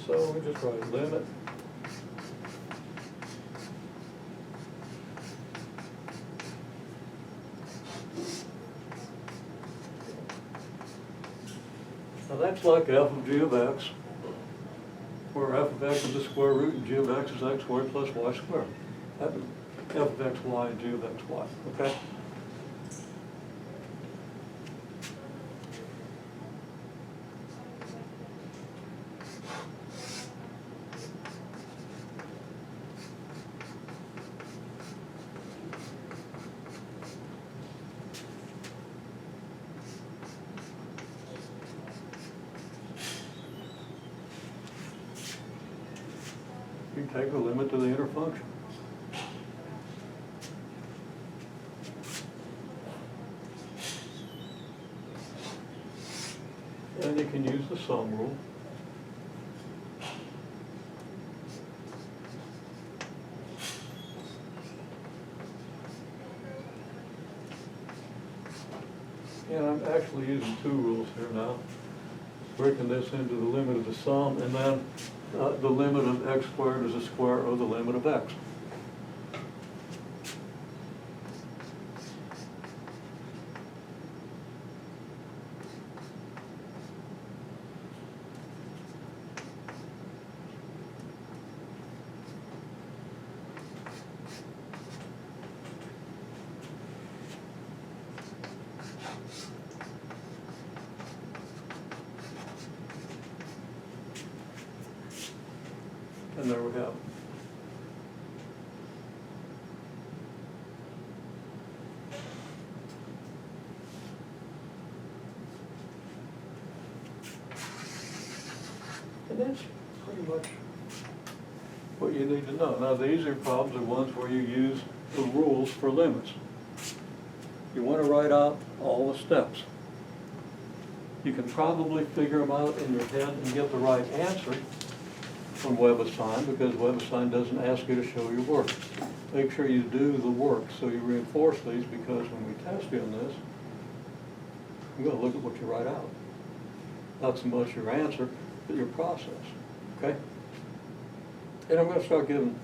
So we just write limit. Now that's like f of g of x, where f of x is the square root and g of x is x squared plus y squared. That would f of x y and g of x y, okay? You take the limit to the inner function. And you can use the sum rule. And I'm actually using two rules here now. Breaking this into the limit of the sum, and then the limit of x squared is the square of the limit of x. And there we have it. And that's pretty much what you need to know. Now, the easier problems are ones where you use the rules for limits. You want to write out all the steps. You can probably figure them out in your head and get the right answer from WebAssign, because WebAssign doesn't ask you to show your work. Make sure you do the work so you reinforce these, because when we test you on this, we're going to look at what you write out. Not so much your answer, but your process, okay? And I'm going to start giving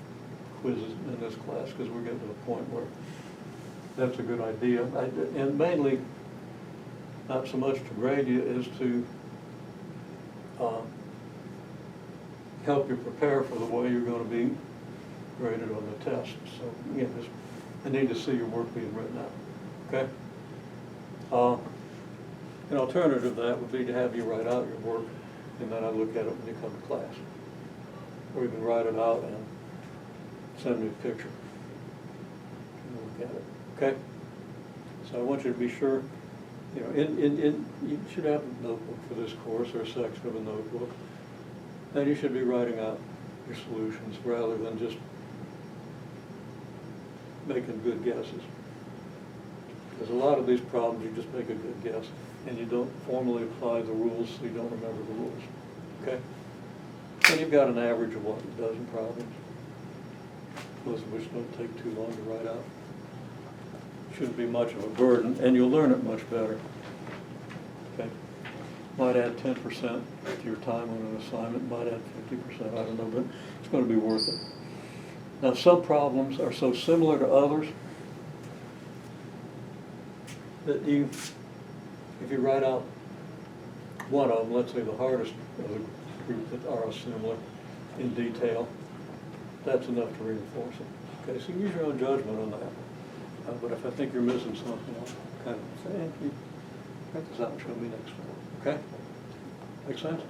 quizzes in this class, because we're getting to the point where that's a good idea. And mainly, not so much to grade you as to help you prepare for the way you're going to be graded on the test. So again, I need to see your work being written out, okay? An alternative to that would be to have you write out your work, and then I look at it when you come to class. Or you can write it out and send me a picture. And look at it, okay? So I want you to be sure, you know, you should have a notebook for this course, or a section of a notebook. And you should be writing out your solutions rather than just making good guesses. Because a lot of these problems, you just make a good guess, and you don't formally apply the rules, so you don't remember the rules, okay? And you've got an average of, what, a dozen problems, most of which don't take too long to write out. Shouldn't be much of a burden, and you'll learn it much better, okay? Might add 10% to your time on an assignment, might add 50%, I don't know, but it's going to be worth it. Now, some problems are so similar to others that if you write out one of them, let's say the hardest of the group that are similar in detail, that's enough to reinforce it. Okay, so use your own judgment on that. But if I think you're missing something, I'll kind of say, hey, you practice out and show me next time. Okay? Make sense?